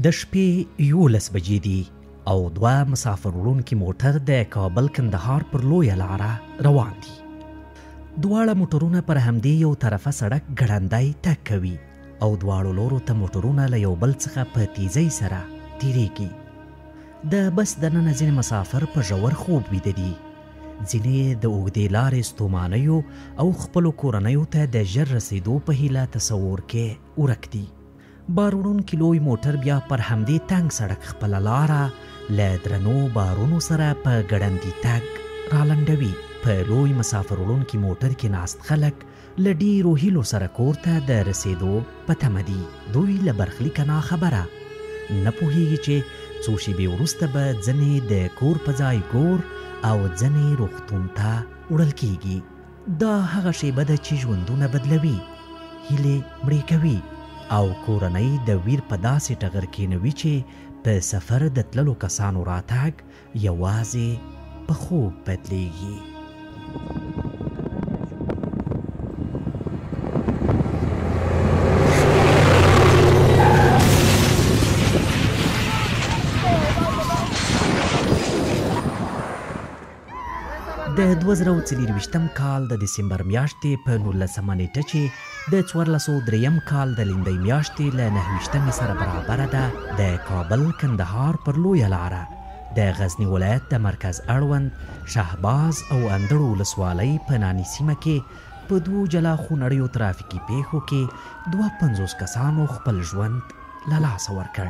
د شپې 11 بجې دي او 2 مسافر وړونکي موټر د کابل کندهار پر لویه لاره روان دي. دواړه موټرونه پر همدې یو طرفه سړک ګړندی تګ کوي او دواړو لورو ته موټرونه له یو بل څخه په تیزۍ سره تیریږي. د بس دننه ځینې مسافر په ژور خوب ویده دي، ځینې د اوږدې لارې ستومانیو او خپلو کورنیو ته د ژر رسیدو په هیله تصور کې ورک دي. بار وړونکي لوی موټر بیا پر همدې تنګ سړک خپله لاره له درنو بارونو سره په ګړندي تګ رالنډوي. په لوی مسافر وړونکي موټر کې ناست خلک له ډېرو هیلو سره کور ته د رسیدو په تمه دي. دوی له برخلیکه ناخبره نه پوهیږي چې څو شېبې وروسته به ځینې د کور په ځای ګور او ځینې روغتون ته وړل کیږي. دا هغه شیبه ده چې ژوندونه بدلوي، هیلې مړې کوي او کورنۍ د ویر په داسې ټغر کېنوي چې په سفر د تللو کسانو راتګ یوازې په خوب بدلیږي. د 2024 کال د دسمبر میاشتې په 19 نیټه چې د 1403 کال د لیندۍ میاشتې له 29 سره برابره ده، د کابل کندهار پر لویه لاره د غزني ولایت د مرکز اړوند شهباز او اندړو ولسوالۍ په ناني سیمه کې په 2 جلا خونړیو ترافیکي پیښو کې 52 کسانو خپل ژوند له لاسه ورکړ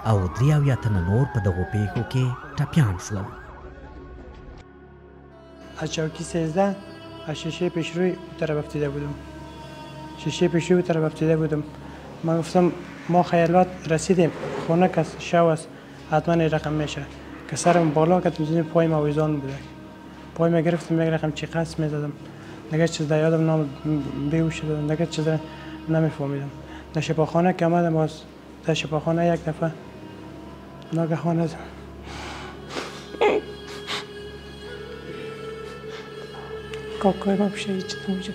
او 83 تنه نور په دغو پیښو کې ټپیان شول. از چوکی 13 از شیشه پیشروی طرف افتاده بودم. شیشه پیشروی طرف افتاده بودم. من گفتم ما خیالات رسیدیم، خونه که شو است حتما این رقم میشه. که سرم بالا کردم زیر پای ما ویزان بوده. پای ما گرفتم یک رقم چی قصد میزدم. نگه چیز در یادم نام بیهوش شده، نگه چیز نمیفهمیدم. در شفاخانه که آمدم باز در شفاخانه یک دفعه ناگهان کاکای ما بشه هیچ نمیشه.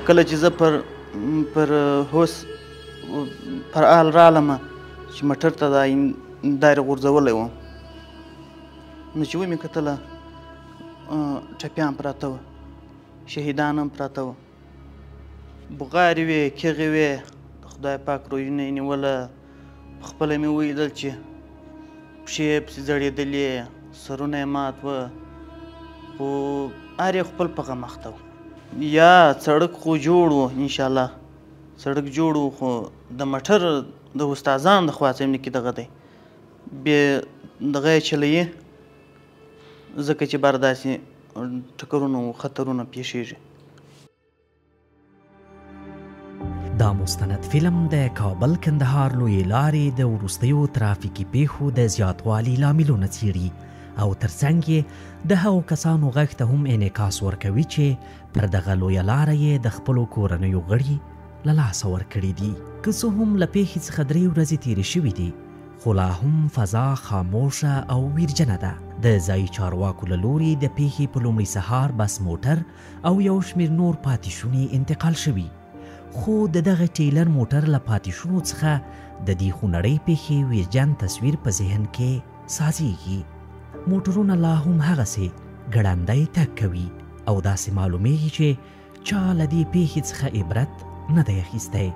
کله چې زه پر هوس پر آل رالمه چې موټر ته دایره غورځولی وم، نو چې ومې کتله ټپیان پراته وه، شهیدان هم پراته وه، بغارې وې، کیغې وې، د خدای پاک رویونه یې نیوله. پخپله مې ولیدل چې پښې یې پسې ځړېدلې، سرونه یې مات وه، خو هر یو خپل په غم اخته و. یا سړک خو جوړ و، انشاءالله سړک جوړ و، خو د موټر د استادانو د خوا څه کې دغه دی بې دغه یې چلوي، ځکه چې بار داسې ټکرونه و خطرونه پیښیږي. دا مستند فلم د کابل کندهار لویې لارې د وروستیو ترافیکي پیښو د زیاتوالي لاملونه څیړي او ترڅنګ یې د هغو کسانو غږ ته هم انعکاس ورکوي چې پر دغه لویه لاره یې د خپلو کورنیو غړي له لاسه ورکړي دي. که څه هم له پیښې څخه 3 ورځې تېرې شوي دي، خو لا هم فضا خاموشه او ویرجنه ده. د ځایي چارواکو له لوري د پیښې په لومړي سهار بس موټر او یو شمېر نور پاتې شوني انتقال شوي، خو د دغه ټیلر موټر له پاتې شونو څخه د دې خونړۍ پیښې ویرجن تصویر په ذهن کې سازیږي. موټرونه لا هم هغسې ګړندی تګ کوي او داسې معلومیږي چې چا له دې پیښې څخه عبرت نه دی اخیستی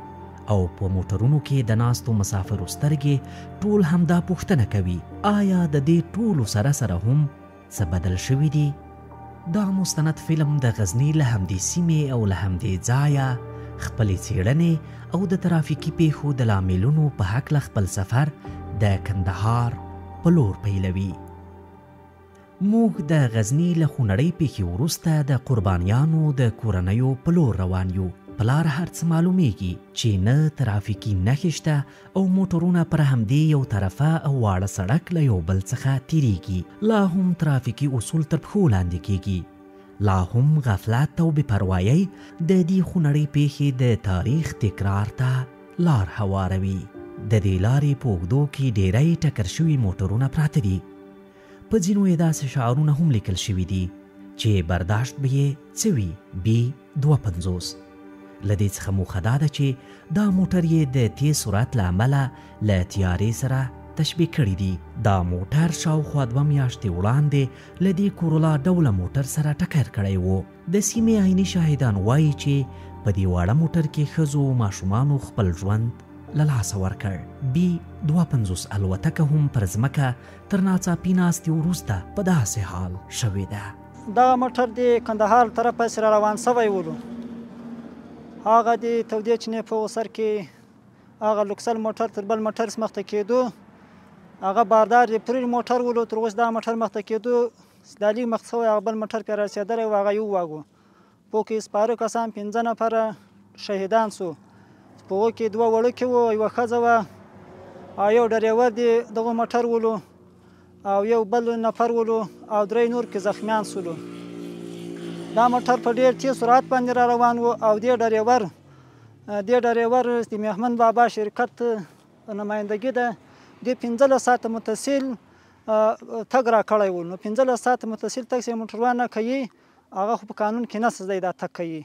او په موټرونو کې د ناستو مسافرو سترګې ټول همدا پوښتنه کوي، آیا د دې ټولو سره سره هم څه بدل شوي دي؟ دا مستند فلم د غزني له همدې سیمې او له همدې ځایه خپلې څېړنې او د ترافیکي پیښو د لاملونو په هکله خپل سفر د کندهار په لور پیلوي. موږ د غزني له خونړۍ پیښې وروسته د قربانیانو د کورنیو په لور روان یو. په لار هر څه معلومیږي چې نه ترافیکي نښې شته او موټرونه پر همدې یو طرفه او واړه سړک له یو بل څخه تیریږي. لا هم ترافیکي اصول تر پښو لاندې کیږي، لا هم غفلت او بې پروایۍ د دې خونړۍ پیښې د تاریخ تکرار ته لار هواروي. د دې لارې په اوږدو کې ډیری ټکر شوي موټرونه پراته دي. په ځینو یې داسې شعارونه هم لیکل شوي دي چې برداشت به یې څه وي B52. له دې څخه موخه دا ده چې دا موټر یې د تیز سرعت له امله له تیارې سره تشبیه کړی دی. دا موټر شاوخوا 2 میاشتې وړاندې له دې کورولا ډوله موټر سره ټکر کړی و. د سیمې عیني شاهدان وایي چې په دې واړه موټر کې ښځو او ماشومانو خپل ژوند له لاسه ورکړ. B52 الوتکه هم پر ځمکه تر ناڅاپي ناستې وروسته په داسې حال شوې ده. دغه موټر د کندهار طرف پسې را روان سوی ولو. هغه د تودې چینې په سر کې هغه لوکسل موټر تر بل موټر مخته کېدو. هغه باردار د پریر موټر ولو. تر اوس دا موټر مخته کېدو سدالي مخ سوی هغه بل موټر پرې رسېدلی و. هغه یو واګو په کې سپاره کسان 15 نفره شهیدان سو. په هغو کې 2 وړوکي وو، یوه ښځه وه او یو ډریور د دغه موټر ولو او یو بل نفر ولو او 3 نور کې زخمیان سولو. دا موټر په ډېر تیز سرعت باندې را روان و او دې ډریور د میهمن بابا شرکت نمایندګي ده. د 15 ساعته متصل تګ را کړی و. نو 15 ساعته متصل تګ چې موټروان نه کوي هغه خو په قانون کې نص دی دا تګ کوي.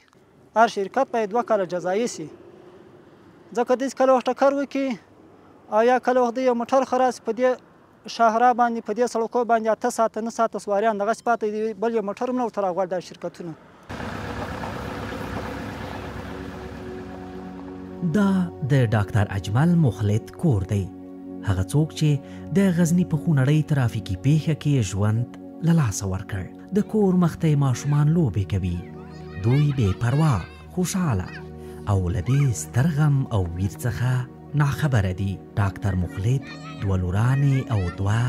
هر شرکت باید 2 کاله جزایي سي. ځکه داسې کله وخت ټکر وکړي او یا کله وخت یو موټر خراب په دې شاهرا باندې په دې سړکو باندې 8 ساعته 9 ساعته سواریان دغسې پاتې دي. بل یو موټر هم نه ورته راغواړي دا شرکتونه. دا د ډاکټر اجمل مخلد کور دی. هغه څوک چې د غزني په خونړۍ ترافیکي پیښه کې ژوند له لاسه ورکړ. د کور مخته ماشومان لوبې کوي. دوی بې پروا، خوشحاله او له دې ستر غم او ویر څخه ناخبره دي. ډاکټر مخلد 2 لورانې او 2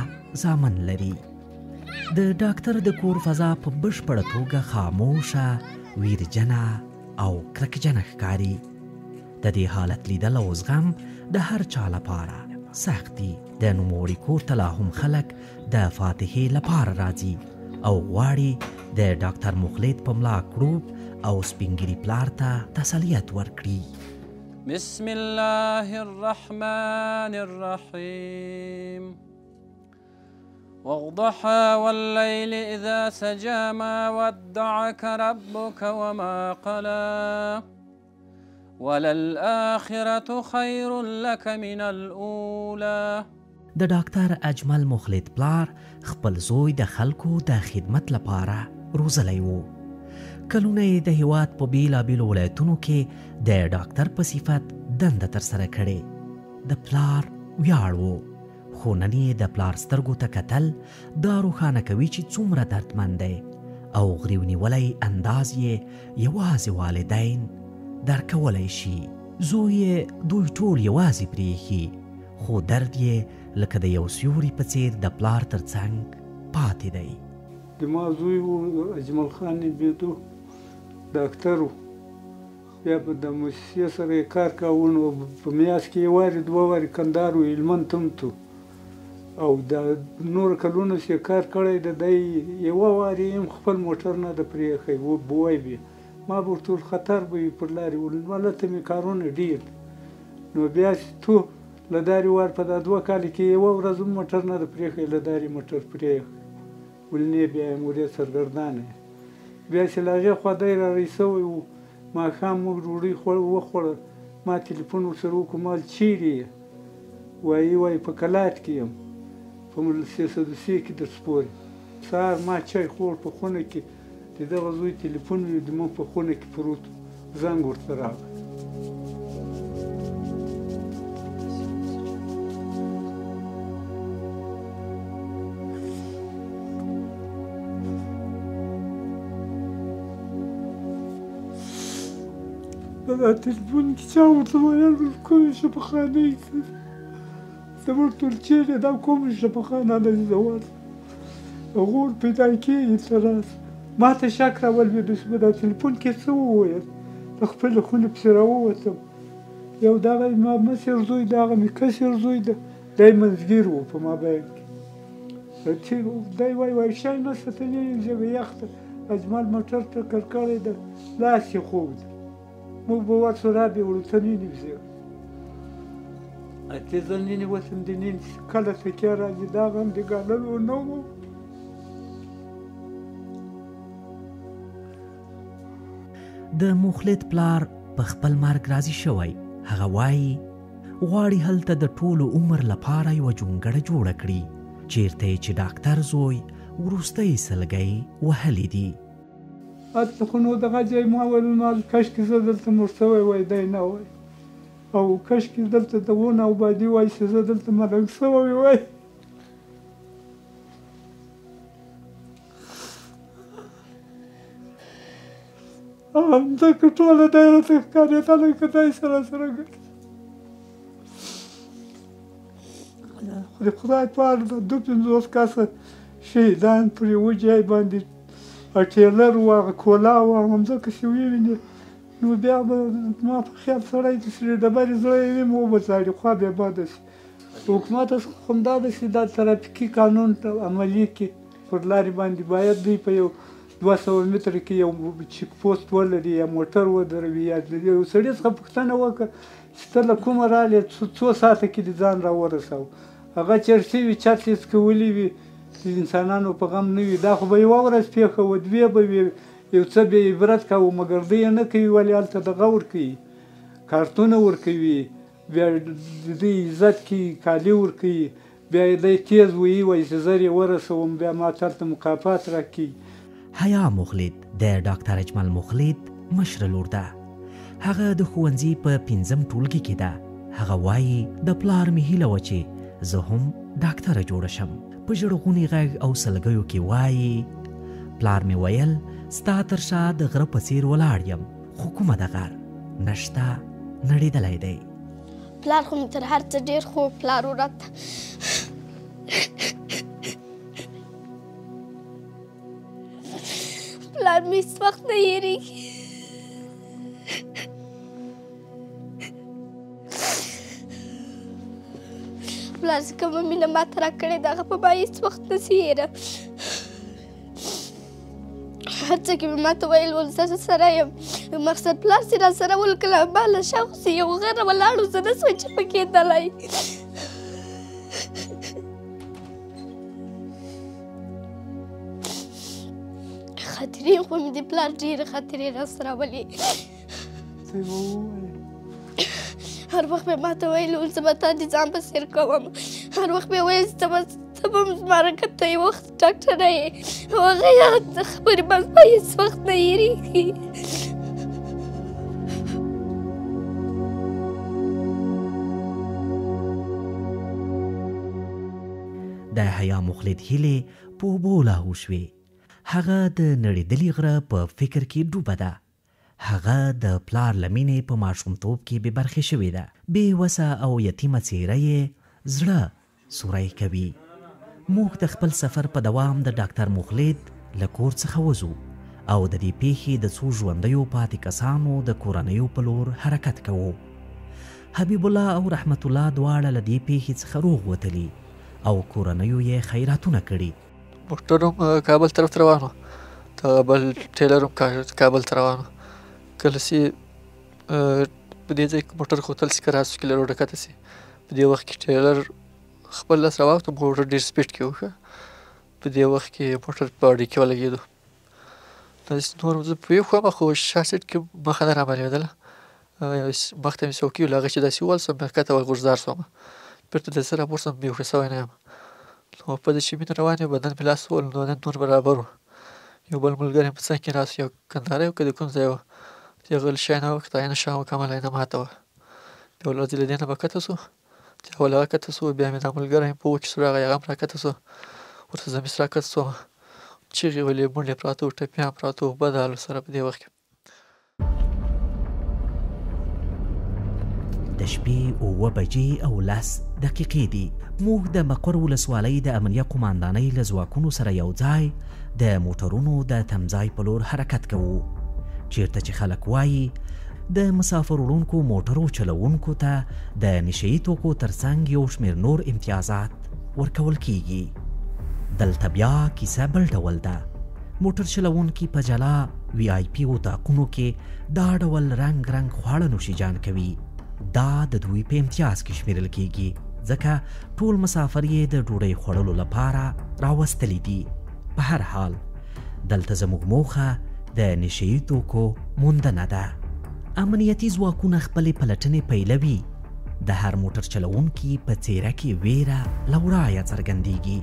زامن لري. د ډاکټر د کور فضا په بشپړه توګه خاموشه، ویرجنه او کرکجنه ښکاري. د دې حالت لیدل او زغم د هر چا لپاره سخت دي. د نوموړي کور ته لا هم خلک د فاتحې لپاره راځي او غواړي د ډاکټر مخلد په ملا کړوب او سپینګیري پلار ته تسلیت ورکړي. بسم الله الرحمن الرحيم والضحى والليل إذا سجى ما ودعك ربك وما قلى وللآخرة خير لك من الأولى. د ډاکټر اجمل مخلد پلار خپل زوی د خلکو د خدمت لپاره روزلی و. کلونه یې د هیواد په بیلابیلو ولایتونو کې د ډاکټر په صفت دنده ترسره کړې. د پلار ویاړ و. خو نن یې د پلار سترګو ته کتل دا روښانه کوي چې څومره دردمند دی او غریو نیولی انداز یې یوازې والدین درکولی شي. زوی یې دوی ټول یوازې پرېښي، خو درد یې لکه د یو سیوري په څیر د پلار تر څنګ پاتې دی. د ما زوی و اجمل خان بیدو ډاکټر و. بیا په د موسسې سره یې کار کاوه. نو په میاشت کې 1 2 وارې کندهار و هلمند ته تلو او د نور کلونو چې کار کړی د دی یوه وارې هم خپل موټر نه د پرېښی و. بوی بې ما به ورته خطر به وي پر لارې ولته مې کارونه ډېر. نو بیا چې تو له دارې وار په دا 2 کال کې یوه ورځ هم موټر نه د پرېښی. له دارې موټر پرېښی ولنې بیا یې مورې سرګردانه. بیا چې له هغې خوا دی را رهي سوی و. ماښام موږ ډوډۍ وخوړه. ما تلیفون ورسره وکړو مال چیرې یې؟ وایي په کلات کې یم، په سدوسي کې در سپورې. سهار ما چای خوړ په خونه کې. د دغه زوی تلیفون وي د موږ په خونه کې پروت. زنګ ورته راغی. دا تلیفون کې چا ورته ویل کومې شفاخانې کې زه ورته ویل چېرې دا کومه شفاخانه ده چې زه ورته هغه پیدا کېږي ته راسه. ما ته شک راولوېد چې په دا تلیفون کې څه وویل. د خپلې خونې پسې راووتم. یو دغه ما مشر زوی د هغه مې کشر زوی ده دی منځګیر و په مابین کې. دی وایي شی نشته ته نه یم ژبه یخ ده. اجمل موټر ټکر کړی ده لاس یې خوږ ده. موږ به ورسره رابې وړو ته ننوځو. اتې ځل ننوتم د نن کله تکیه راځي دا غم د ګاللو نه و. د مخلد پلار په خپل مرګ راضي شوی. هغه وایي غواړي هلته د ټولو عمر لپاره یوه جونګړه جوړه کړي چیرته چې ډاکټر زوی وروستی سلګۍ وهلی دي. هلته خو نو دغه ځای ما ویل ما کاشکې زه دلته مړ شوی وای دی نه وای، او کاشکې دلته د ونه او بادي وای چې زه دلته مرګ شوی وای. همدغه ټوله دی راته ښکارېدلی که دی سره سره ګرځي. خو د خدای په اړه د 2-50 کسه شهیدان پر یوه ځای باندې ټیلر و، هغه کولا و، همځکه چې ووینې نو بیا به زما په خیال سړی د سرې ډبرې زړه یې ویم وبڅاړي، خوا بیا باده شي. حکومت همدا ده چې دا ترافیکي قانون عملي کړي، پر لارې باندې باید دوی په یو 200 متره کې یو چیک پوسټ ولري یا موټر ودروي یا یو سړي څخه پوښتنه وکړه چې ته له کومه رالې څو ساعته کې دې ځان راورساو. هغه چرسي وي چرسي څکولي وي د انسانانو په غم نه وي. دا خو به یوه ورځ پېښه وه، دوې به وي، یو څه بې عبرت کوو، مګر دوی یې نه کوي. ولې هلته دغه ورکوي، کارتونه ورکوي، بیا د دوی عزت کوي، کالي ورکوي، بیا یې دی تیز وایي وایي چې زر یې ورسوم، بیا ما ته هلته مکافات راکوي. حیا مخلد د ډاکټر اجمل مخلد مشره لور ده. هغه د ښوونځي په 5م ټولګي کې ده. هغه وایي د پلار مې هیله وه چې زه هم ډاکټره جوړه شم. په ژړغوني غږ او سلګیو کې وایي پلار مې ویل ستا تر شا د غره په څیر ولاړ یم، خو کومه د غر نشته نړېدلی دی. پلار خو مې تر هر څه ډېر خو پلار وراته پلار مې هېڅ وخت نه هېرېږي. پلار چې کومه مینه ماته راکړې ده هغه په ما هېڅ وخت نسي هېره. هر څه کې مې ماته ویل ول زه سره یم، مقصد پلار چې راسره ول کله ما له شاوخوا چې یو غره ولاړ و زه نه سوی چې پکېدلی. خاطرې خو مې د پلار ډېرې خاطرې راسره ولې. هر وخت به ماته ویل ول زه به تا د ځان په څېر کوم، هر وخت به یې ویل ته به زما رقم ته یو وخت ډاکټره یې، او هغه خبرې به زما هېڅ وخت نه هېرېږي. د حیا مخلد هیلې په اوبو لاهو شوې. هغه د نړېدلي غره په فکر کې ډوبه ده. هغه د پلار له مینې په ماشومتوب کې بې برخې شوې ده. بې وسه او یتیمه څېره یې زړه سوری کوي. موږ د خپل سفر په دوام د ډاکټر مخلد له کور څخه وځو او د دې پیښې د څو ژوندیو پاتې کسانو د کورنیو په لور حرکت کوو. حبیب الله او رحمت الله دواړه له دې پیښې څخه روغ وتلي او کورنیو یې خیراتونه کړي. موټر هم کابل طرف ته روان و، بل ټیلر هم کابل ته روان و. کله چې په دې ځای کې موټر ښوتل شي که راسو کې له روډه کښته شي، په دې وخت کې ټیلر خپل لاس راواخته، موټر ډېر سپیډ کې و. په دې وخت کې موټر په اډې کې ولګېدو. داسې نور زه پوهېږم خو شا سیټ کې مخه نه رامعلومېدله، مخ ته مې څوکۍ وه، له هغې چې داسې ووالسم بیا ښکته ورغورځار شوم، بېرته د څه راپورته شوم، بېهوښه شوی نه یم. نو په دې چې مینه روان یم بدن مې لاس ووهل، نو نن نور برابر و. یو بل ملګری مې په څنګ کې ناست و، یو کندهاری و که د کوم ځای و، چې هغه له شی نه وکتل، عین شا مکمل عینه ماته وه. بیا ورځې له دې نه به کښته شو، چې اول هغه کښته شو، بیا مې دا ملګری په اوږه کې سو راغی، هغه هم راکښته شو، ورته زه مې راکښته شوم، چیغې ویلې، بونډې پراته وو، ټپیان پراته وو، بد حال ورسره په دې وخت کې. د شپې 7:10 دي. موږ د مقر ولسوالۍ د امنیه قماندانۍ له ځواکونو سره یو ځای د موټرونو د تمځای په لور حرکت کوو، چیرته چې خلک وایي د مسافر وړونکو موټرو چلوونکو ته د نشه یي توکو ترڅنګ یو شمېر نور امتیازات ورکول کیږي. دلته بیا کیسه بل ډول ده. موټر چلوونکي په جلا VIP اتاقونو کې دا ډول رنګ رنګ خواړه نوشیجان کوي. دا د دوی په امتیاز کې شمیرل کیږي، ځکه ټول مسافر یې د ډوډۍ خوړلو لپاره راوستلی دي. په هر حال دلته زموږ موخه د نشهیي توکو موندنه ده. امنیتي ځواکونه خپلې پلټنې پیلوي. د هر موټر چلوونکي په څیره کې ویره له ورایه څرګندیږي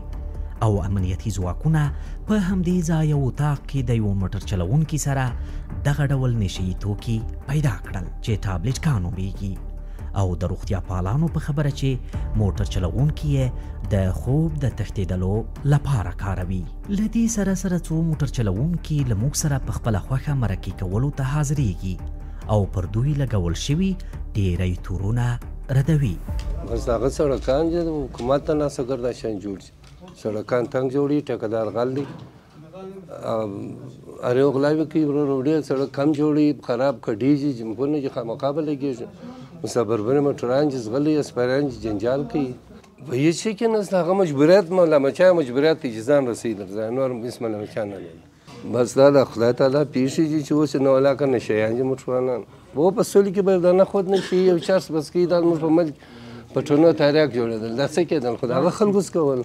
او امنیتي ځواکونه په همدې ځای او اتاق کې د یو موټر چلوونکي سره دغه ډول نشهیي توکي پیدا کړل چې ټابلیټ کا نومیږي او د روغتیا پالانو په خبره چې موټر چلوونکي یې د خوب د تښتېدلو لپاره کاروي. له دې سره سره څو موټر چلوونکي له موږ سره په خپله خوښه مرکې کولو ته حاضرېږي او پر دوی لګول شوي ډېری تورونه ردوي. بس هغه سړکان چې د حکومت ته ناسګر دا شان جوړ شي، سړکان تنګ جوړي، ټیکهدار غل دي، اره غلاوي کوي، ډېر سړک کم جوړي، خراب کډېږي، جمپونه چې خامخا به لګېږي، مسافربرې موټران چې ځغلي، اسپایران چې جنجال کوي. په هېڅ شي کې نسته، هغه مجبوریت ملامچا مجبوریت ته چې ځان رسوي در ځای نور هېڅ ملامچا نه لري. بس دا د خدای تعالی پیښې دي چې اوس نو علاقه نشیان دي موټرانان. و په سولې کې به دا نه خود نه شي یو چرس بس کوي، دا زموږ په ملک په ټونو تاریاک جوړېدل، دا څه کېدل؟ خو د هغه خلکو څه کول؟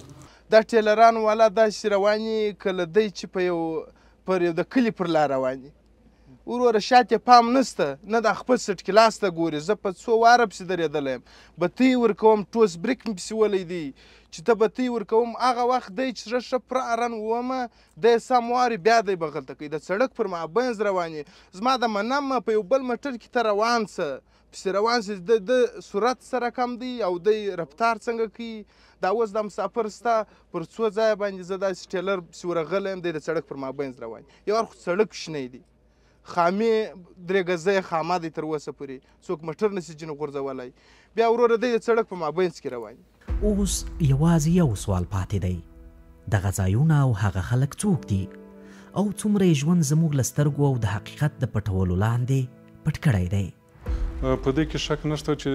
دا ټیلران والا داسې رواني که له دی چې پر یو د کلي پر لار رواني وروره شاته پام نسته، نه د خپل سټ کلاس ته ګوري. زه په څو واره پسې درېدلی یم، بتۍ ورکوم، ټوس بریک مې پسې ولی دی چې ته بتۍ ورکوم. هغه وخت دی چې ښه پوره رن ومه دی سم واري بیا دی بغلته کوي، د سړک پر مابینځ رواني. زما د منم په یو بل موټر کې ته روان څه پسې روان سه، د سرعت سره کم دی او دی رفتار څنګه کوي. دا اوس دا مسافر ستا پر څو ځایه باندې زه داسې ټیلر پسې ورغلی یم، دی د سړک پر مابینځ روان. یو وار خو سړک شنی دی، خامې درې ګزه خامه دی تر اوسه پورې، څوک موټر نشي ځینې غورځولی. بیا وروره دی د سړک په مابینځ کې روان. اوس یوازې یو سوال پاتې دی، دغه ځایونه او هغه خلک څوک دي او څومره یې ژوند زموږ له سترګو او د حقیقت د پټولو لاندې پټ کړی دی. په دې کې شک نشته چې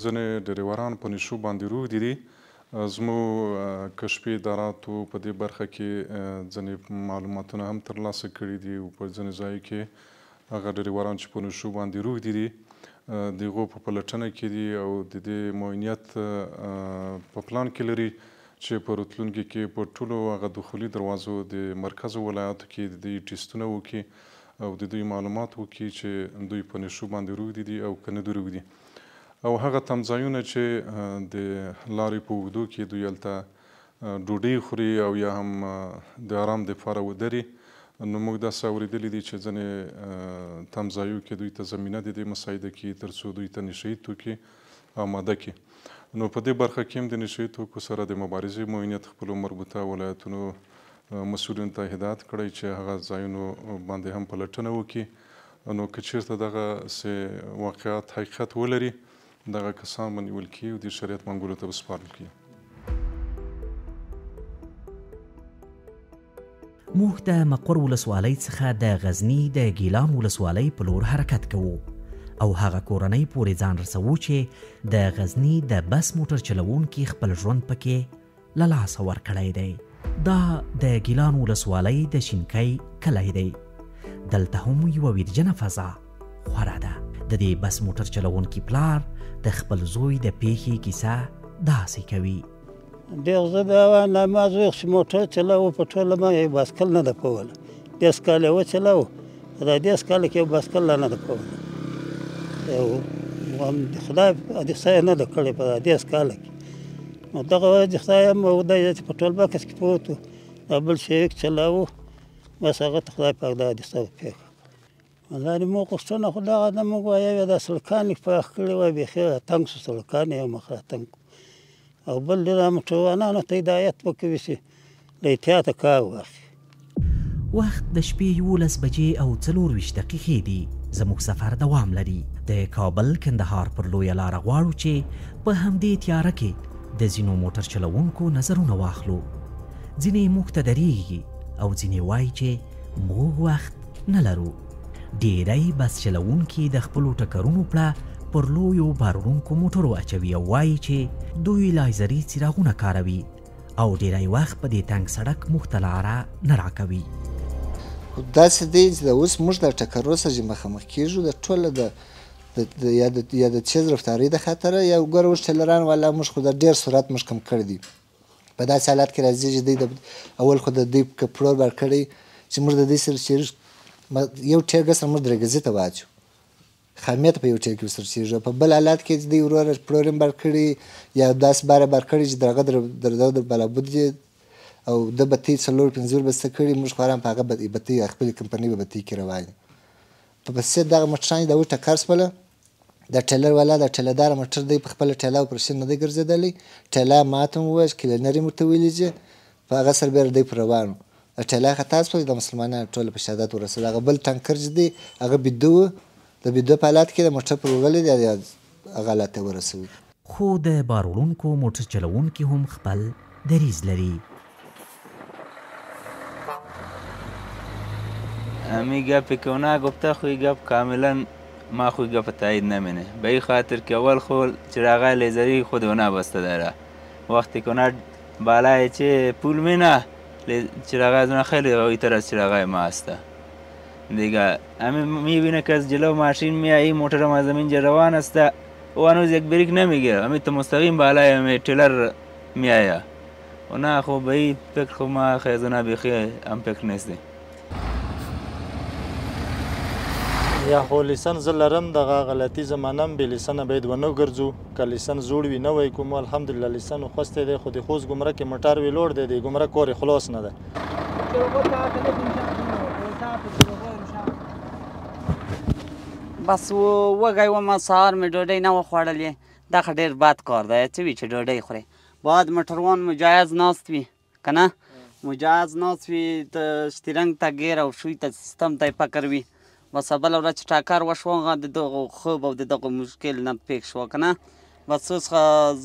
ځینې ډریوران په نشو باندې روږدي دي. زموږ کشفي اداراتو په دې برخه کې ځینې معلوماتونه هم ترلاسه کړي دي او په ځینې ځایو کې هغه ډریوران چې په نشو باندې روږدي دي د هغو په پلټنه کې دي او د دې معاینت په پلان کې لري چې په راتلونکي کې په ټولو هغه دخولي دروازو د مرکزو ولایاتو کې د دوی ټیسټونه وکړي او د دوی معلومات وکړي چې دوی په نشو باندې روږدي دي او که نه دي روږدي. او هغه تمځایونه چې د لارې په اوږدو کې دوی هلته ډوډۍ خوري او یا هم د آرام دپاره ودري، نو موږ داسې اورېدلي دي چې ځینې تمځایو کې دوی ته زمینه د دې مساعده کړي تر څو دوی ته نشهیي توکي آماده کړي. نو په دې برخه کې هم د نشهیي توکو سره د مبارزې معاینت خپلو مربوطه ولایتونو مسؤلینو ته هدایت کړی چې هغه ځایونو باندې هم پلټنه وکړي. نو که چېرته دغسې واقعات حقیقت ولري، دغه کسان به نیول کړي او د شریعت منګولو ته به سپارل کړي. موږ د مقر ولسوالۍ څخه د غزني د ګیلان ولسوالۍ په لور حرکت کوو او هغه کورنۍ پورې ځان رسوو چې د غزني د بس موټر چلوونکي خپل ژوند پکې له لاسه ورکړی دی. دا د ګیلان ولسوالۍ د شینکۍ کلی دی. دلته هم یوه ویرجنه فضا خوره ده. د دې بس موټر چلوونکي پلار د خپل زوی د پیښې کیسه داسې کوي. ډېر زه د ما زوی چې موټر چلاوه په ټوله ما یې باسکل نه ده کوله. 10 کاله یې وچلاوه، په دا 10 کاله کې یو باسکل لا نه ده کوله. د خدای حادثه یې نه ده کړې په دا 10 کاله کې. نو دغه حادثه یې هم دی چې په ټول بکس کې پروت و، دا بل شریک چلاوه، بس هغه ته خدای پاک دا حادثه وپېښه. والله موږ غوښتنه خو دغه ده، موږ وایو دا سړکان یې پراخ کړي وای، بیخي تنګ شو سړکان یې مخ راتنګ او بل د موټروانانو ته هدایت وکوي چې له احتیاطه کار واخلي. وخت د شپې 11 بجې او 24 دقیقې دي. زموږ سفر دوام لري. د کابل کندهار پر لویه لاره غواړو چې په همدې تیاره کې د ځینو موټر چلوونکو نظرونه واخلو. ځینې موږ ته درېږي او ځینې وایي چې موږ وخت نه لرو. ډېری بس چلوونکي د خپلو ټکرونو پړه پر لویو بارونکو موټرو اچوي او وایي چې دوی لایزري څراغونه کاروي او ډېری وخت په دې تنګ سړک موږ ته لاره نه راکوي. داسې دی چې اوس موږ د ټکرو سره چې مخامخ کېږو د ټوله یا د تیز رفتارۍ د خاطره یا ګوره اوس ټیلران والا موږ خو د ډېر سرعت موږ کم کړی دی. په داسې حالت کې راځي چې دوی اول خو د دوی که پلور بار کړی چې موږ د دوی سره چې یو ټیر ګز سره موږ درېږزي ته واچو خامې ته په یو ټیر کې ورسرسېږي په بل حالات کې دی وروره پلورین بار کړي یا داسې باره بار کړي چې د هغه د بلابود دي او ده بتۍ 4-5 بسته کړي موږ خوران په هغه بتۍ خپلې کمپنۍ په بتۍ کې روان په بسې دغه موټران د ټکر شوله د ټیلر والا د ټیلردار موټر دی په خپله ټیله او پر شین نه دی ګرځېدلی ټیله ماته هم وویل کلینر یې ورته ویلي چې په هغه سره بیا دی پر روان د ټیله خطا شوه د مسلمانانو ټوله په شهادت ورسېد هغه بل ټانکر چې دی هغه بیده و د بیده په حالات کې د موټر پر وغلی دی هغه حالت ته ورسوي خو د بار وړونکو موټر چلوونکي هم خپل دریځ لري همی گپ کنا گفته خوی گپ کاملا ما خوی گپ تایید نمینه به این خاطر که اول خود چراغای لیزری خود اونا بسته داره وقتی کنا بالای چه پول مینه چراغای از اون خیلی قوی‌تر از چراغای ما هسته دیگه همین میبینه که از جلو ماشین میاد این موتور هم از زمین روان است و هنوز یک بریک نمیگیره همین تو مستقیم بالای همین ټیلر میآید و نه خب به این فکر خب ما خیزونه بیخی هم فکر نیستیم یا خو لیسن زه لرم دغه غلطي زمانم بې لیسنه باید ونه ګرځو که لیسن زوړ وي نوی کوم الحمدلله لیسن خوستی دی خو د خوست ګمرک کې موټر وي لوړ دی د ګمرک کور یې خلاص نه دی بس وږی ومه سهار مې ډوډۍ نه وه خوړلې دا خو ډېر بد کار دی څه وي چې ډوډۍ خورې باید موټروان مجهز ناست وي که نه مجهز ناست وي د شترنګ ته ګیر او شوي ته سیستم ته یې فکر وي بس بله ورځ چې ټاکر وشو هغه د دغو خوب او د دغو مشکل نه پېښ شوه که نه بس اوس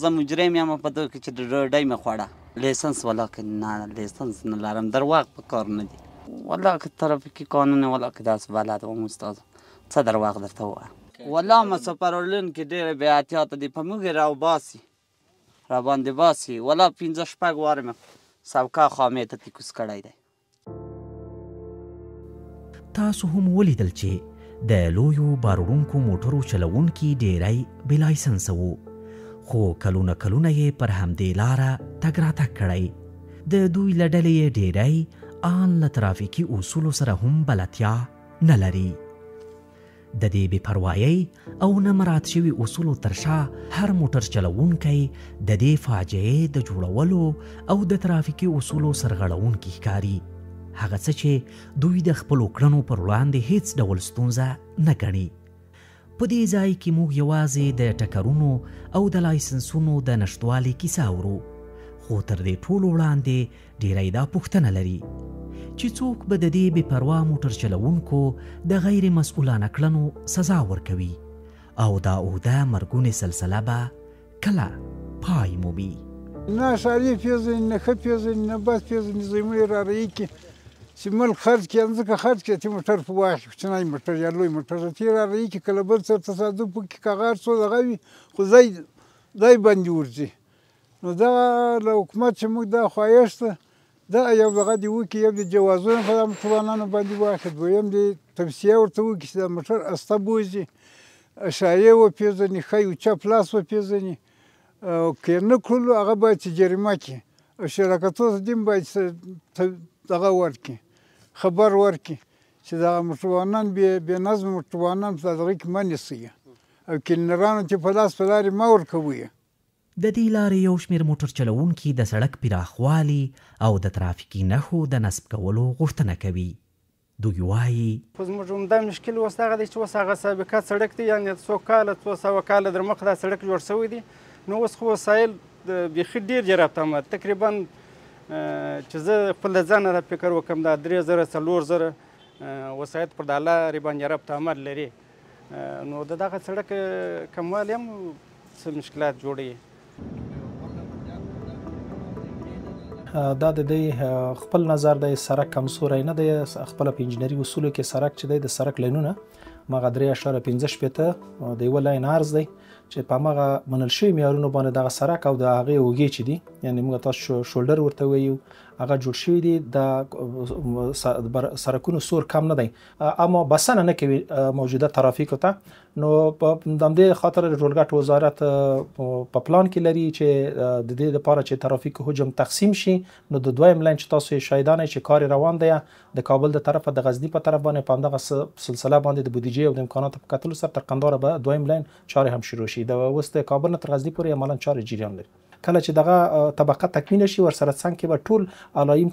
زه مجرم یم په دغه کې چې ډوډۍ مې خوړه لیسنس والا که نه لیسنس نه لرم درواغ په کار نه دي والله که ترافیکي قانون والله که داسې بلد وم استاد څه درواغ درته ووایم والله مسافرلونکي ډېرې بې احتیاطه دي په موږ یې راباسي راباندې باسي والله 5-6 واره مې سوکه خامې ته تیکوس کړی دی تاسو هم ولیدل چې د لویو باروړونکو موټرو چلوونکي ډیری بې لایسنسه وو خو کلونه یې پر همدې لاره تګ راتګ کړی د دوی له ډلې یې ډیری ان له ترافیکي اصولو سره هم بلدتیا نه لري د دې بې پروایۍ او نه مراعات شوي اصولو تر شا هر موټر چلوونکی د دې فاجعې د جوړولو او د ترافیکي اصولو سرغړونکي ښکاري هغه څه چې دوی د خپلو کړنو پر وړاندې هیڅ ډول ستونزه نه ګڼي په دې ځای کې موږ یوازې د ټکرونو او د لایسنسونو د نشتوالي کیسه اورو خو تر دې ټولو وړاندې ډیری دا پوښتنه لري چې څوک به د دې بې پروا موټر چلوونکو د غیر مسؤلانه کړنو سزا ورکوي او دا اوږده مرګونې سلسله به کله پای مومي نه ښاري پېژني نه ښه پېژني نه بد پېژني زموږ یې رارهي کړي چې ملک خرڅ کړي ځمکه خرڅ کړي چې موټر په واخلي کوچنی موټر یا لوی موټر چې یې رارهي کړي کله بل څه تصادف وکړي که هغه هر څو دغه وي خو ځای باندې ورځي نو دغه له حکومت چې موږ دا خواهش ده دا یو دغه دې وکړي یو د جوازونه په دغه موټروانانو باندې واخلي دویم د توصیه ورته وکړي چې دا موټر استه بوځي شایع وپېژني ښایي اوچه پلاس وپېژني او که نه کړلو هغه باید چې جریمه کړي او شرکتو ته دې باید دغه ورکړي خبر ورکړي چې دغه موټروانان بې نظمه موټروانان په دغه کې مه نیسئ او کلینرانو چې په لاس په لارې مه ورکوئ د دې لارې یو شمېر موټر چلوونکي د سړک پراخوالي او د ترافیکي نښو د نصب کولو غوښتنه کوي دوی وایي خو زموږ عمده مشکل اوس هغه دی چې اوس هغه سابقه سړک دی یعنې 100 کاله 200 کاله در مخه دا سړک جوړ شوی دی نو اوس خو وسایل بیخي ډېر جرابت آمد تقریبا چې زه خپل د ځانه را فکر وکړم دا 3000 4000 وسایل پر دا لارې باندې ربط آمد لري نو د دغه سړک کموالی هم څه مشکلات جوړوي دا د دې خپل نظر د سړک کمزوری نه دی خپل په انجنیري اصولو کې سړک چې دی د سړک لینونه مغه 3.15 د یو لاین عرض دی چې په مغه منل شوی معیارونو باندې دغه سړک او د هغه اوږې چې دي یعنی موږ تاسو شولډر ورته وایو هغه جوړ شوي دي، د سرکونو سور کم نه دی، اما بسنه نه کوي موجوده ترافیکو ته. نو په همدې خاطر د ټولګټ وزارت په پلان کې لري چې د دې لپاره چې ترافیکو حجم تقسیم شي، نو د دویم لاین چې تاسو یې شاهدانه چې کار روان دی د کابل د طرفه د غزني په طرف باندې په همدغه سلسله باندې د بودیجې او د امکاناتو په کتلو سره تر قندهار به دویم لاین چارې هم شروع شي. د اوس د کابل نه تر غزني پورې عملاً چارې جریان لري. کله چې دغه طبقه تکمیل شي ورسره څنګ کې به ټول علایم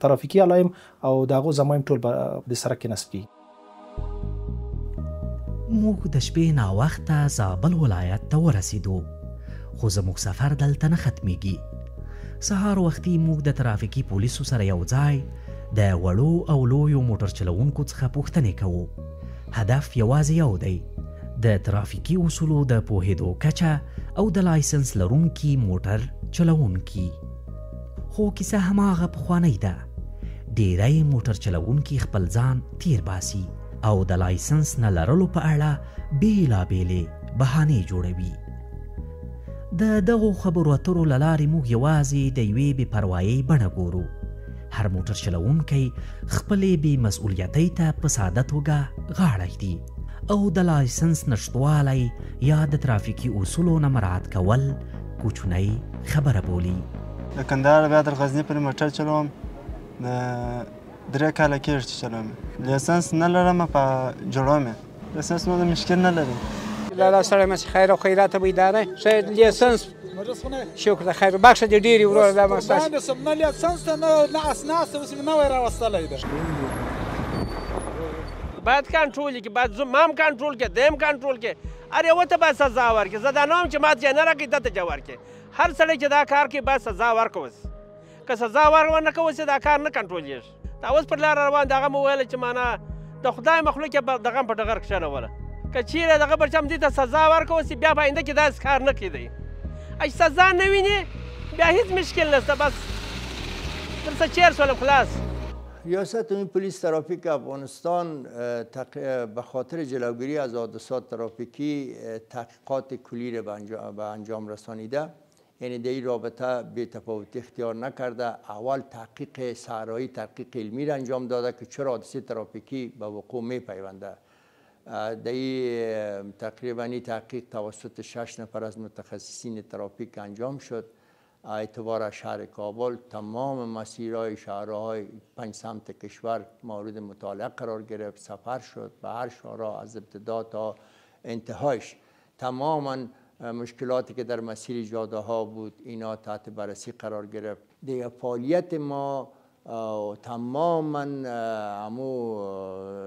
ترافیکي علایم او د هغو ضمایم ټول به د سرک کې نصب کیږي. موږ د شپې ناوخته زابل ولایت ته ورسېدو، خو زموږ سفر دلته نه ختمیږي. سهار وختي موږ د ترافیکي پولیسو سره یو ځای د وړو او لویو موټر چلوونکو څخه پوښتنې کوو. هدف یوازې یو دی، د ترافیکي اصولو د پوهېدو کچه او د لایسنس لرونکي موټر چلوونکي. خو کیسه هماغه پخوانۍ ده. ډیری موټر چلوونکي خپل ځان تیر باسي او د لایسنس نه لرلو په اړه بیلابیلې بهانې جوړوي. د دغو خبرو اترو له لارې موږ یوازې د یوې بې پروایۍ بڼه ګورو. هر موټر چلوونکی خپلې بې مسؤلیتۍ ته په ساده توګه غاړه ږدي او د لایسنس نشتوالی یا د ترافیکي اصولو نه مراعات کول کوچنۍ خبره بولي. د کندهار بیا تر غزني پورې موټر چلوم، د 3 کاله کېږي چې چلوم. لایسنس نه لرم، په جوړوم یې. لایسنس نو مشکل نه لري. لالا سړی مسې خیر او خیرات بیداره شاید لیسنس شکر خیر بخشه دې ډېرې وروره دا مستاسي نه لیسنس ته نه اسناس ته اوس مې نوی راوستلی ده. باید کنټرول کړي، باید زما هم کنټرول کړي، دی هم کنټرول کړي. هر یوه ته باید سزا ورکړي. زه دا نه وایم چې ما ته یې نه راکړي ده ته یې ورکړي. هر سړی چې دا کار کوي باید سزا ورکوس. که سزا ورنه کوس دا کار نه کنټرولېږي. دا اوس پر لاره روان دغه مو ویله چې معنا د خدای مخلوق یې دغه په ډغر کښېنوله. که چیرې دغه بل چا هم دې ته سزا ورکوس بیا په آینده کې داسې کار نه کیدی. سزا نه ویني بیا هیچ مشکل نشته، بس درسه چیر سولم خلاص. ریاست امین پلیس ترافیک افغانستان به خاطر جلوگیری از حادثات ترافیکی تحقیقات کلی را به انجام رسانیده. یعنی در این رابطه بی تفاوتی اختیار نکرده. اول تحقیق صحرایی، تحقیق علمی را انجام داده که چرا حادثه ترافیکی به وقوع می پیونده. در این تقریبا تحقیق توسط 6 نفر از متخصصین ترافیک انجام شد. اعتبار شهر کابل تمام مسیرهای شهرهای 5 سمت کشور مورد مطالعه قرار گرفت. سفر شد به هر شهرها از ابتدا تا انتهایش. تماما مشکلاتی که در مسیر جاده ها بود اینا تحت بررسی قرار گرفت. دیگه فعالیت ما تماما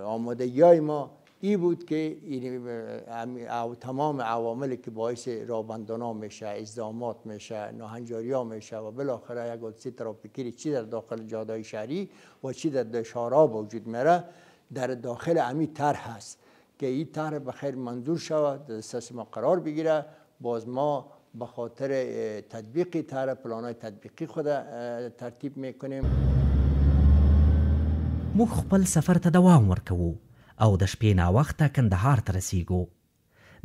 آمادگی های ما این بود که تمام عواملی که باعث رابندانا میشه، ازدحامات میشه، ناهنجاری ها میشه و بالاخره یک حادثه ترافیکی چی در داخل جاده‌های شهری و چی در شهرها وجود میره در داخل همین طرح هست که این طرح بخیر منظور شود، در دسترس ما قرار بگیره. باز ما به خاطر تطبیق طرح پلان‌های تطبیقی خود ترتیب میکنیم. موږ خپل سفر ته دوام ورکوو او د شپې ناوخته کندهار ته رسیږو.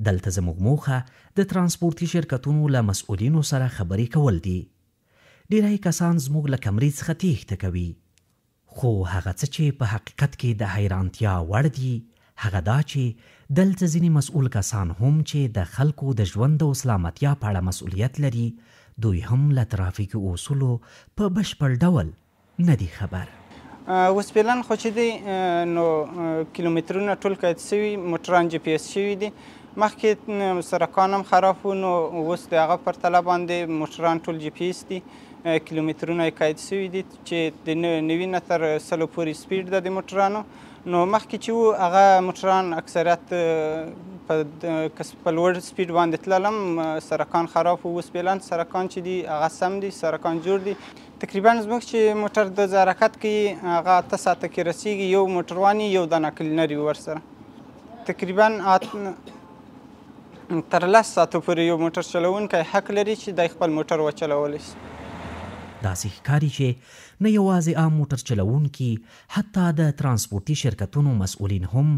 دلته زموږ موخه د ترانسپورتي شرکتونو له مسؤلینو سره خبرې کول دي. ډیری کسان زموږ له کمرې څخه تېښته کوي، خو هغه څه چې په حقیقت کې د حیرانتیا وړ دي هغه دا چې دلته ځینې مسؤل کسان هم چې د خلکو د ژوند او سلامتیا په اړه مسؤلیت لري دوی هم له ترافیکي اصولو په بشپړ ډول نه دي خبر. اوس فعلا خو چې دی نو کیلومترونه ټول قید شوي، موټران جی پی ایس شوي دي. مخکې سرکان هم خراب و، نو اوس د هغه پرتله باندې موټران ټول جی پی ایس دي. کیلومترونه یې قید شوي دي چې د 90 نه تر 100 پورې سپیډ ده د موټرانو. نو مخکې چې و هغه موټران اکثریت په لوړ سپیډ باندې تللم، سرکان خراب و. اوس فعلا سرکان چې دي هغه سم دي، سرکان جوړ دي. تقریبا زموږ چې موټر د حرکت کوي هغه 8 ساعته کې رسیږي. یو موټروان یو دانه کلینر ورسره تقریبا تر 10 ساعتو پورې یو موټر چلوونکی حق لري چې د خپل موټر وچلولی شي. داسې ښکاري چې نه یوازې عام موټر چلوونکي، حتی د ترانسپورتي شرکتونو مسؤلین هم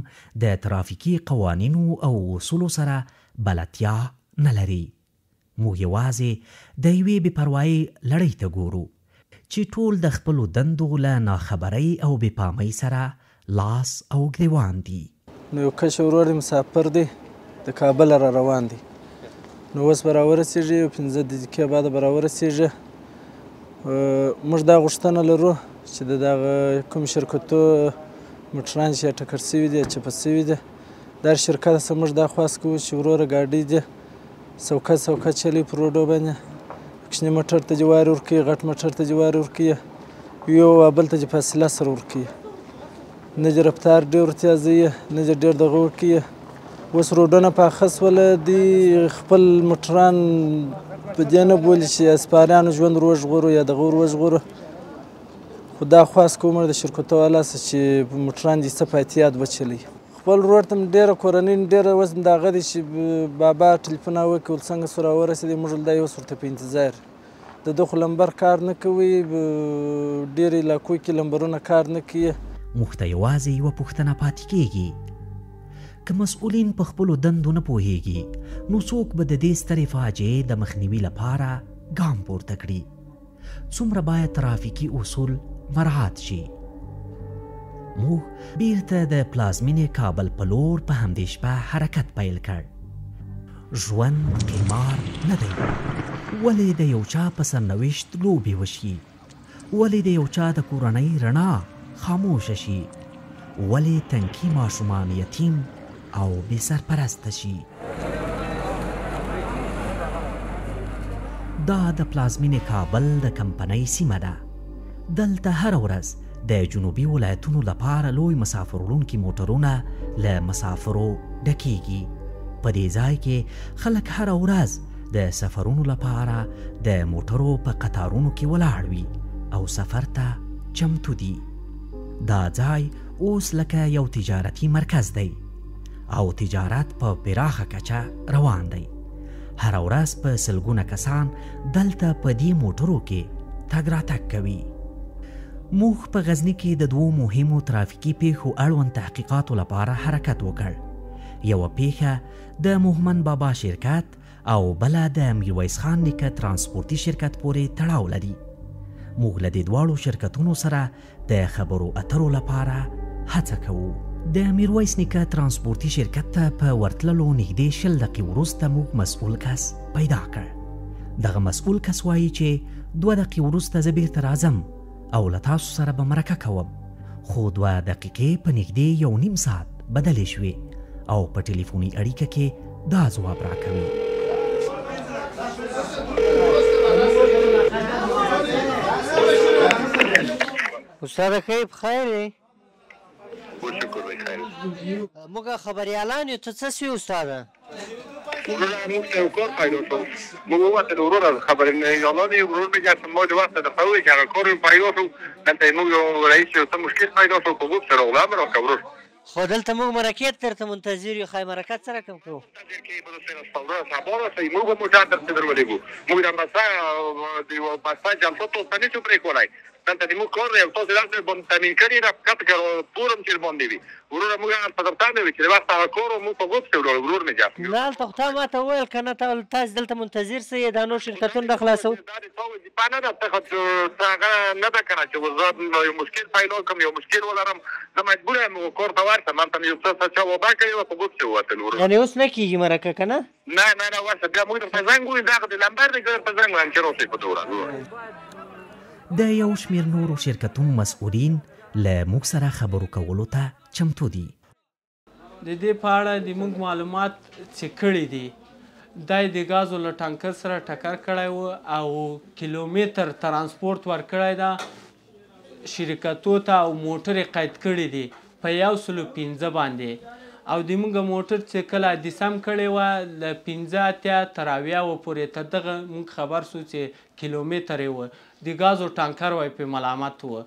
د ترافیکي قوانینو او اصولو سره بلدتیا نه لري. موږ یوازې د یوې بې پروایۍ لړۍ ته ګورو چې ټول د خپلو دندو له ناخبرۍ او بې پامۍ سره لاس او ګریوان دي. نو یو کشر ورور مسافر دی، د کابل را روان دی. نو اوس به راورسېږي، یو 15 دقیقې بعد به راورسېږي. موږ دا غوښتنه لرو چې د دغه کوم شرکتو موټران چې ټکر سوي دي، چپه سوي دي، د هر شرکت څخه موږ دا خواست کوو چې وروره ګاډۍ دي سوکه چلی په روډو باندې، کوچني موټر ته دې وار ورکوي، غټ موټر ته دې وار ورکوي، یو او بل ته دې فاصله سره ورکوي، نه دې رفتار ډېر ورتیازوي، نه دې ډېر دغه ورکوي. اوس روډونه پاخه سوله، دوی خپل موټران په دې نه بولي چې سپاریانو ژوند ور وژغورو یا دغه ور وژغورو. خو دا خواست کوم د شرکتو والا څخه چې موټران دې څه په احتیاط وچلوي. خپل ورور ته ډېره کورنۍ ډېره اوس د هغه دی چې بابا ټلیفون وکړي ول څنګه سو راورسېدی، موږ دا اوس ورته په انتظار. د ده خو لمبر کار نه کوي، ډېرو علاقو کې لمبرونه کار نه کوي. موږ ته یوازې یوه پوښتنه پاتې کیږي، که مسؤلین په خپلو دندو نه پوهیږي نو څوک به د دې سترې فاجعې د مخنیوي لپاره ګام پورته کړي؟ څومره باید ترافیکي اصول مراعات شي؟ موږ بیرته د پلازمینې کابل په لور په همدې شپه حرکت پیل کړ. ژوند قمار نه دی. ولې د یو چا په سرنوشت لوبې وشي؟ ولې د یو چا د کورنۍ رڼا خاموشه شي؟ ولې تنکي ماشومان یتیم او بې سرپرسته شي؟ دا د پلازمینې کابل د کمپنۍ سیمه ده. دلته هره ورځ د جنوبي ولایتونو لپاره لوی مسافر وړونکي موټرونه له مسافرو ډکیږي. په دې ځای کې خلک هره ورځ د سفرونو لپاره د موټرو په قطارونو کې ولاړ وي او سفر ته چمتو دي. دا ځای اوس لکه یو تجارتي مرکز دی او تجارت په پراخه کچه روان دی. هره ورځ په سلګونه کسان دلته په دې موټرو کې تګ راتګ کوي. موږ په غزني کې د دوو مهمو ترافیکي پیښو اړوند تحقیقاتو لپاره حرکت وکړ. یوه پیښه د موهمن بابا شرکت او بله د میرویس خان نیکه ترانسپورتي شرکت پورې تړاو لري. موږ له دې دواړو شرکتونو سره د خبرو اترو لپاره هڅه کوو. د میرویس نیکه ترانسپورتي شرکت ته په ورتللو نږدې 20 دقیقې وروسته موږ مسؤل کس پیدا کړ. دغه مسؤل کس وایي چې 2 دقیقې وروسته زه بیرته راځم او له تاسو سره به مرکه کوم. خو 2 دقیقې په نږدې 1.5 ساعت بدلې شوې او په ټلیفوني اړیکه کې دا ځواب راکوي. استاد خیب خیر دی؟ موږ خبریالان یو، ته څه سوي استاده؟ موږ ته یو کار پیدا شو، موږ ووتلو وروره خبریالان یو ورور مې جات ما د وخت دفعه وویل چې هغه کار مې پیدا شو، دلته موږ یو رئیس یو څه مشکل پیدا شو، په موږ سره غلا مې راکړه ورور. خو دلته موږ مرکې درته منتظر یو، ښایي مرکه څه رقم کوو؟ سبا راسئ، موږ به موټر درته درولېږو. موږ د مسا جلسه تاسو ته نشو پرېښودی، دلته د موږ کار دی او تاسو دلته باندې تامین کړي را کته کړو پورم چې باندې وي وروره موږ هغه په درته وي چې وخت هغه کار موږ په ګوت څو ورور مې جاپ نه هلته خو تا ماته وویل که نه تاسو دلته منتظر سئ دا نور شرکتونه نه خلاصوو. په نه ده څه هغه نه ده که نه چې زه یو مشکل پیدا کړم یو مشکل ولرم زه مجبور یم کار ته ورشم. هلته مې یو څه چا وبا کړې وه په ګوت څه ووتل ورور. یعنې اوس نه کېږي مرکه که نه؟ نه ورشه بیا موږ درته زنګ ووایو دغه د لمبر دی که درته زنګ وایم چې راسئ په دوره. د یو شمېر نورو شرکتونو مسؤلین له موږ سره خبرو کولو ته چمتو دي. د دې په اړه د موږ معلومات چې کړي دي دا د ګازو له ټانکر سره ټکر کړی و او کیلومتر ترانسپورت ورکړی ده شرکتو ته او موټر یې قید کړي دي په 115 باندې او د موږ موټر چې کله دیسم کړی وه له 15 تر 80 پورې تر دغه موږ خبر سو چې کیلومتر یې وه د ګازو ټانکر وای په ملامت و.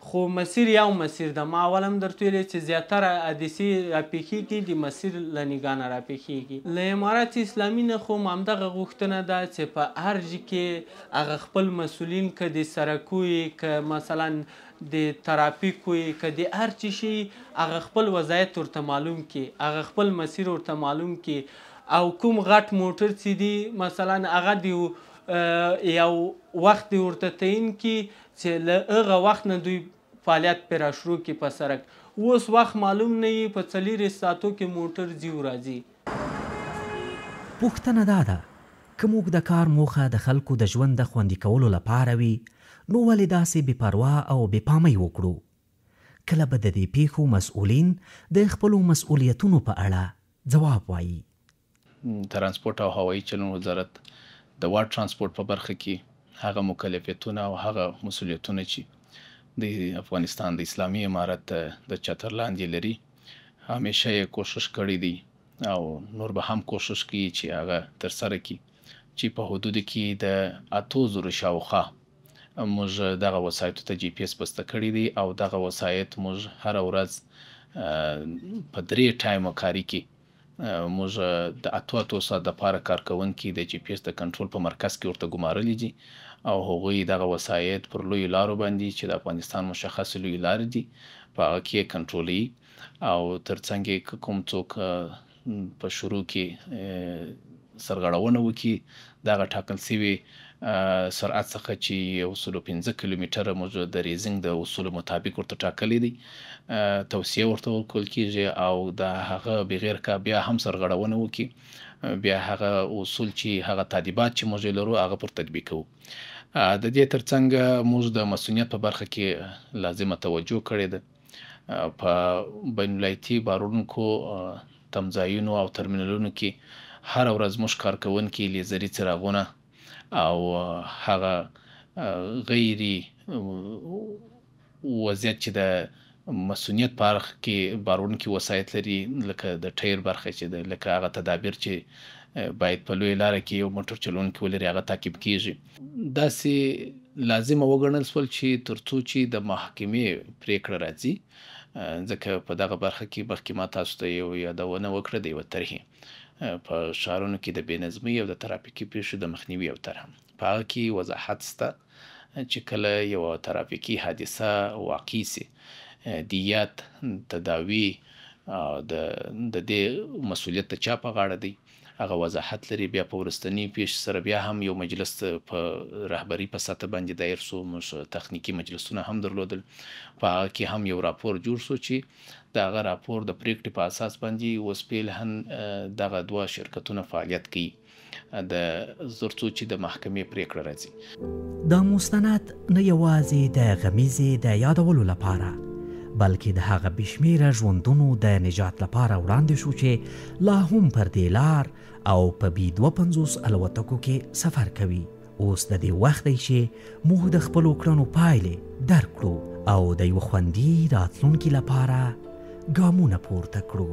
خو مسیر یو مسیر ده. ما اول هم درته ویلې چې زیاتره حادثې راپېښېږي د مسیر له نګاه نه راپېښېږي. له امارت اسلامي نه خو همدغه غوښتنه ده چې په هر ځای کې هغه خپل مسؤلین که د سرکو یې که مثلا د ترافیکو یې که د هر څه شي هغه خپل وضعیت ورته معلوم کړي، هغه خپل مسیر ورته معلوم کړي او کوم غټ موټر چې دي مثلا هغه د یو وخت دې ورته تعین کړي چې له هغه وخت نه دوی فعالیت پرې راشروع کړي په سړک. اوس وخت معلوم نه وي په 4 ساعتو کې موټر ځي او راځي. پوښتنه دا ده که موږ د کار موخه د خلکو د ژوند د خوندي کولو لپاره وي نو ولې داسې بې پروا او بې پامۍ وکړو؟ کله به د دې پیښو مسؤلین د خپلو مسؤلیتونو په اړه ځواب وایي. ترانسپورټ او هوایي چلون وزارت د واټ ترانسپورټ په برخه کې هغه مکلفیتونه او هغه مسؤلیتونه چې د افغانستان د اسلامي امارت د چتر لاندې لري همیشه یې کوشش کړی دی او نور به هم کوشش کوي چې هغه ترسره کړي چې په حدودو کې د 8,000 شاوخوا موږ دغه وسایطو ته جی پی اس بسته کړی دی او دغه وسایط موږ هره ورځ په 3 ټایمو کاري کې موږ د 8 ساعت دپاره کار کوونکي د جی پی اس د کنټرول په مرکز کې ورته ګمارلی دي او هغوی دغه وسایط پر لویو لارو باندې چې د افغانستان مشخصې لویې لارې دي په هغه کې یې کنټرولوي او ترڅنګ یې کوم څوک په شروع کې سرغړونه وکړي دغه ټاکل سوي سرعت څخه چې 115 کیلومتره موږ د ریزینګ د اصولو مطابق ورته ټاکلی دی توصیه ورته ورکول کیږي او د هغه بغیر که بیا هم سرغړونه وکړي بیا هغه اصول چې هغه تعدیبات چې موږ لرو هغه پر تطبیق کوو. د دې ترڅنګ موږ د مسؤلیت په برخه کې لازمه توجه کړې ده. په بین الایتي بارونکو تمځایونو او ترمینلونو کې هر ورځ موږ کار کوونکي لیزري څراغونه او هغه غیري وضعیت چې د مسؤلیت په اړه کې بارونکي وسایط لري لکه د ټایر برخه چې ده لکه هغه تدابیر چې باید په لویه لاره کې یو موټر چلونکي ولري هغه تعقیب کیږي. داسې لازمه وګڼل سول چې تر څو چې د محکمې پریکړه راځي ځکه په دغه برخه کې مخکې ما تاسو ته یو یادونه وکړه د یوه طرحې په ښارونو کې د بېنظمۍ او د ترافیکي پیښو د مخنیوي یو طرحه په هغه کې وضاحت شته چې کله یوه ترافیکي حادثه واقع سي دیت تداوي د دې مسؤلیت د چا په غاړه دی هغه وضاحت لري. بیا په وروستني پیښ سره بیا هم یو مجلس په رهبري په سطح باندې دایر سو موږ تخنیکي مجلسونه هم درلودل په هغه کې هم یو راپور جوړ سو چې د هغه راپور د پریکړې په اساس باندې اوس فعلا دغه 2 شرکتونه فعالیت کوي د ترڅو چې د محکمې پریکړه راځي. دا مستند نه یوازې د غمیزې د یادولو لپاره بلکې د هغه بشمیره ژوندونو د نجات لپاره وړاندې شو چې لا هم پر دې لار او په B-52 الوتکو کې سفر کوي. اوس د دې وخت دی چې موږ د خپلو کړنو پایلې درک کړو او د یو خوندي راتلونکي لپاره ګامونه پورته کړو.